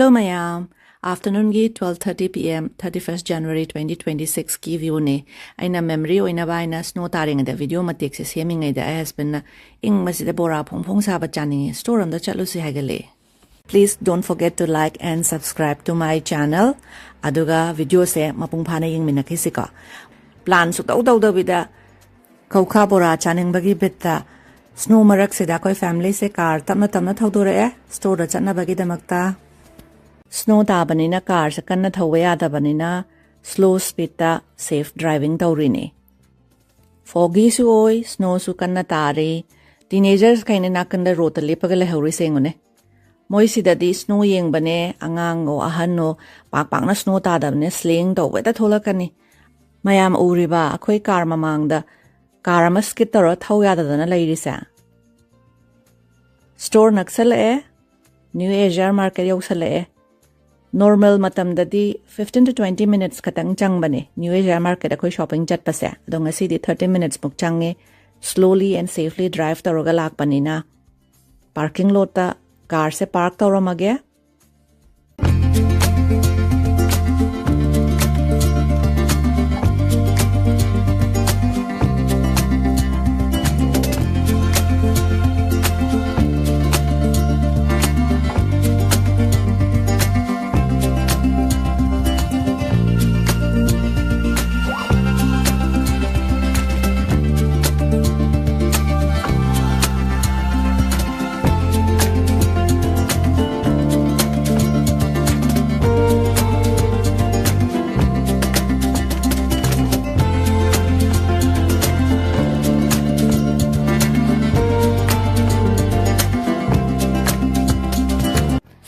Hello mayam. Afternoon gi 12:30 p.m. 31st January 2026 ki view ne. Aina memory oina ba aina snow taring da video matik se seming ai da husband na ing masida bora phong sa ba chaning store on da chalu si hagale. Please don't forget to like and subscribe to my channel. Aduga video se mapung phana ying minakisi ka. Plan su tau da bida kou-kha bora chaning bagi betta snow marak se da koi family se car tamna thaudore store da chana bagi da makta. Snow ta banina car sa kanna thawaya da banina slow speed ta safe driving tawrini. Foggy su oi snow su kanna tari teenagers kaina nakanda road ta lepagale hawri sengone. Moi sidadi snow yeng bane angang o ahan no pak na snow ta da bane sling to weta tholakani. Mayam uriba akhoi car mamangda car ama skid taro thawya da na lairi sa. Store naksal New Asia market yausal Normal matam dadi 15 to 20 minutes katang chang bane. New Asia market akoy shopping chatpa se. Adong ngasi di 30 minutes muk change slowly and safely drive taroga lak panina. Parking lot ta car se park taramage.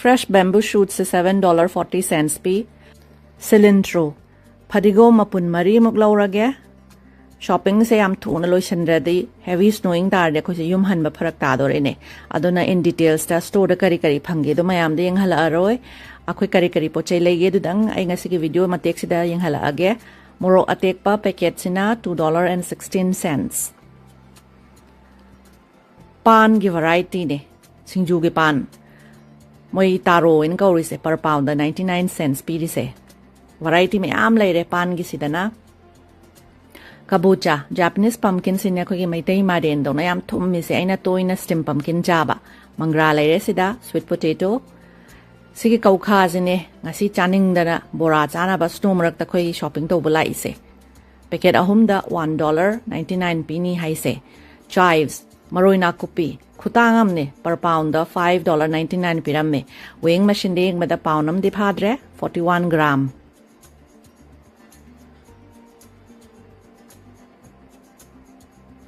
Fresh bamboo shoots is $7.40 pi. Cilantro. Padigo mapun mari muglaurage. Shopping se am thuna loishan ready. Heavy snowing tarde ko se yum han ba pharak ta dore ne. Adona in details ta store da kari phange do mayam de yang hala aroy. Akoy kari pochai lege dudang ay nga sige video matek sida yang hala age. Moro atek pa packet sina $2.16. Pan gi variety ne. Singju ge pan. Moi taro in gauri se per pound 99 cents pi se. Variety me am laire pan gi sidana. Kabocha Japanese pumpkin sinya ko gi maitai ma den do na yam thum mi se aina toina steam pumpkin jaba. Mangra laire sida sweet potato. Sigi kou-kha zine ngasi chaningdana bora chana ba snow marak ta khoi shopping to bulai se. Packet ahum da $1.99 pi ni hai se. Chives maroina kupi Khutangam ne per pound $5.99 piramme. Weighing machine ding mada poundam di padre 41 gram.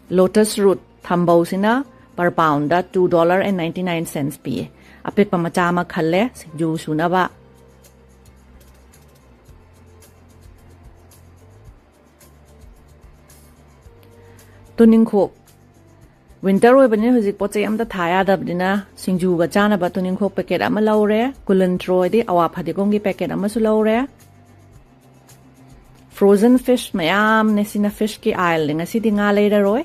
Lotus root thambau sina per pound $2.99 pi. Apik pamachama khalle ju sunaba. Tuning khok Winter oi bani huzik poche am da thaya da bdina singju ga chana ba tuning khok packet ama laure kulantro di awa phadikong gi packet ama su laure frozen fish mayam nesina fish ki aisle linga si dinga leira roi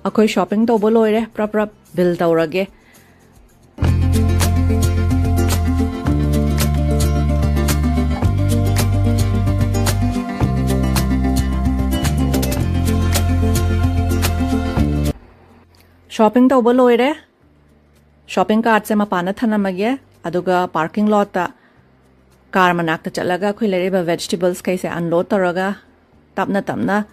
akoy shopping to boloire prap bill tawrage Shopping to boloire shopping cart se mapana thanamage aduga parking lot ta car manakta chalaga khoi leriba vegetables kaise unload taraga tapna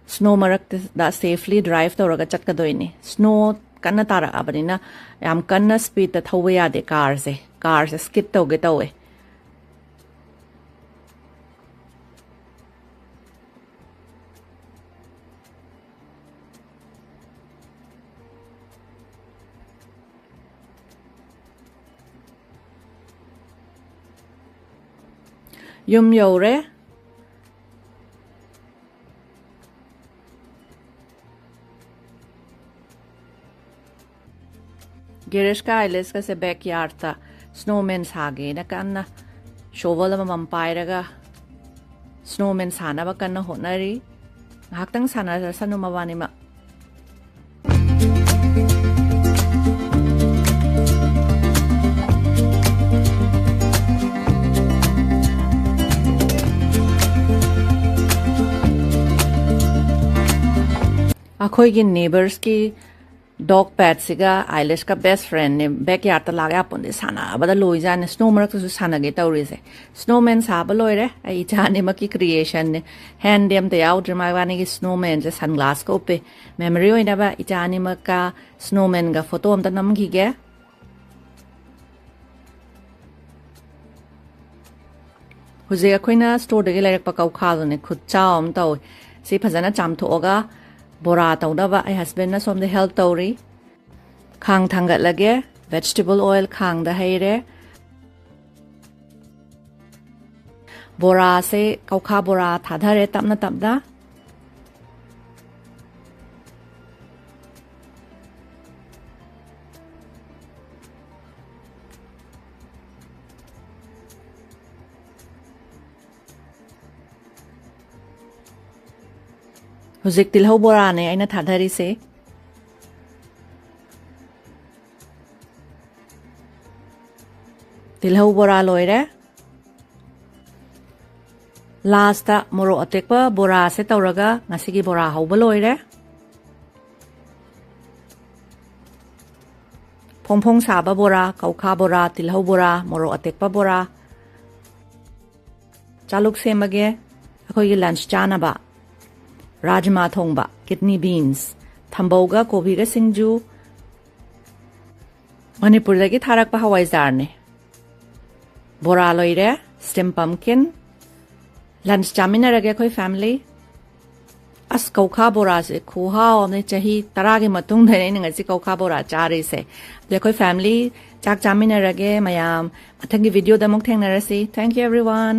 snow marak da safely drive taraga chatka doini snow kanna tara abanina yam kanna speed ta thawya de car se skid to ge tawe Yum yore Girish ka ilis ka se backyard ta snowman sage na kanna shovel ma mampairaga snowman sana ba kanna honari haktang sana sanu mawani ma ꯑꯩꯈꯣꯏꯒꯤ ꯅꯦꯕꯔꯁꯀꯤ dog ꯄꯦꯠꯁꯤꯒ ꯑꯥꯏꯂꯤꯁꯀ ꯕꯦꯁ ꯐ꯭ꯔꯦꯟꯅꯦ ꯕꯦꯛꯌꯥꯔꯗꯇ ꯂꯥꯛꯑꯒ ꯄꯨꯟꯗꯤ ꯁꯥꯟꯅꯕꯗ ꯂꯣꯏꯖꯥꯠꯅꯦ snow ꯃꯔꯛꯇꯁꯨ ꯁꯥꯟꯅꯒꯦ ꯇꯧꯔꯤꯁꯦ snowmen ꯁꯥꯕ ꯂꯣꯏꯔꯦ ꯑꯩ ꯏꯆꯥ ꯑꯅꯤꯃꯛꯀꯤ ꯀ꯭ꯔꯤꯌꯦꯁꯟꯅꯦ ꯍꯦꯟꯗꯤ ꯑꯝꯇ ꯌꯥꯎꯗ꯭ꯔꯦ ꯃꯕꯥꯅꯤꯒꯤ ꯁ꯭ꯅꯣꯃꯦꯟꯁꯦ ꯁꯟꯒ꯭ꯂꯥꯁꯀ ꯎꯞꯄꯦ ꯃꯦꯃꯣꯔꯤ ꯑꯣꯏꯅꯕ ꯏꯆꯥ ꯑꯅꯤꯃꯛꯀ ꯁ꯭ꯅꯣꯃꯦꯟꯒ ꯐꯣꯇꯣ ꯑꯝꯇ ꯅꯝꯈꯤꯒꯦ ꯍꯧꯖꯤꯛ ꯑꯩꯈꯣꯏꯅ ꯁ꯭ꯇꯣꯔꯗꯒꯤ ꯂꯩꯔꯛꯄ ꯀꯧꯈꯥꯗꯨꯅꯦ ꯈꯨꯠ ꯆꯥꯎ ꯑꯃ ꯇꯧꯋꯦ ꯁꯤ ꯐꯖꯅ ꯆꯥꯝꯊꯣꯛꯑꯒ ꯕꯣꯔꯥ ꯇꯧꯅꯕ ꯑꯩ ꯍꯁꯕꯦꯟꯅ ꯁꯣꯝꯗ ꯍꯦꯜꯞ ꯇꯧꯔꯤ ꯈꯥꯡ ꯊꯥꯡꯒꯠꯂꯒꯦ ꯚꯦꯖꯤꯇꯦꯕꯜ ꯑꯣꯏꯜ ꯈꯥꯡꯗ ꯍꯩꯔꯦ ꯕꯣꯔꯥꯁꯦ ꯀꯧꯈꯥ ꯕꯣꯔꯥ ꯊꯥꯗꯔꯦ ꯇꯞꯅ ꯇꯞꯅ ꯍꯧꯖꯤꯛ ꯇꯤꯜꯍꯧ ꯕꯣꯔꯥꯅꯦ ꯑꯩꯅ ꯊꯥꯗꯔꯤꯁꯦ ꯇꯤꯜꯍꯧ ꯕꯣꯔꯥ ꯂꯣꯏꯔꯦ ꯂꯥꯁꯇ ꯃꯣꯔꯣꯛ ꯑꯇꯦꯛꯄ ꯕꯣꯔꯥꯁꯦ ꯇꯧꯔꯒ ꯉꯁꯤꯒꯤ ꯕꯣꯔꯥ ꯍꯧꯕ ꯂꯣꯏꯔꯦ ꯐꯣꯡ ꯐꯣꯡ ꯁꯥꯕ ꯕꯣꯔꯥ ꯀꯧꯈꯥ ꯕꯣꯔꯥ ꯇꯤꯜꯍꯧ ꯕꯣꯔꯥ ꯃꯣꯔꯣꯛ ꯑꯇꯦꯛꯄ ꯕꯣꯔꯥ ꯆꯥꯂꯨꯛ ꯁꯦꯝꯃꯒꯦ ꯑꯩꯈꯣꯏꯒꯤ ꯂꯟꯆ ꯆꯥꯅꯕ ꯔꯥꯖꯃꯥ ꯊꯣꯡꯕ ꯀꯤꯗꯅꯤ ꯕꯤꯟꯁ ꯊꯝꯕꯧꯒ ꯀꯣꯕꯤꯒ ꯁꯤꯡꯖꯨ ꯃꯅꯤꯄꯨꯔꯗꯒꯤ ꯊꯥꯔꯛꯄ ꯍꯋꯥꯏꯖꯥꯔꯅꯦ ꯕꯣꯔꯥ ꯂꯣꯏꯔꯦ ꯁ꯭ꯇꯤꯝ ꯄꯝꯀꯤꯟ ꯂꯟꯆ ꯆꯥꯃꯤꯟꯅꯔꯒꯦ ꯑꯩꯈꯣꯏ ꯐꯦꯃꯤꯂꯤ ꯑꯁ ꯀꯧꯈꯥ ꯕꯣꯔꯥꯁꯦ ꯈꯨꯍꯥꯎ ꯑꯃꯅꯦ ꯆꯍꯤ 10ꯒꯤ ꯃꯇꯨꯡꯗꯅꯦ ꯑꯩꯅ ꯉꯁꯤ ꯀꯧꯈꯥ ꯕꯣꯔꯥ ꯆꯥꯔꯤꯁꯦ ꯑꯗꯣ ꯑꯩꯈꯣꯏ ꯐꯦꯃꯤꯂꯤ ꯆꯥꯛ ꯆꯥꯃꯤꯟꯅꯔꯒꯦ ꯃꯌꯥꯝ ꯃꯊꯪꯒꯤ ꯚꯤꯗꯤꯑꯣꯗ ꯑꯃꯨꯛ ꯊꯦꯡꯅꯔꯁꯤ ꯊꯦꯡꯛ ꯌꯨ ꯑꯦꯚ꯭ꯔꯤꯋꯥꯟ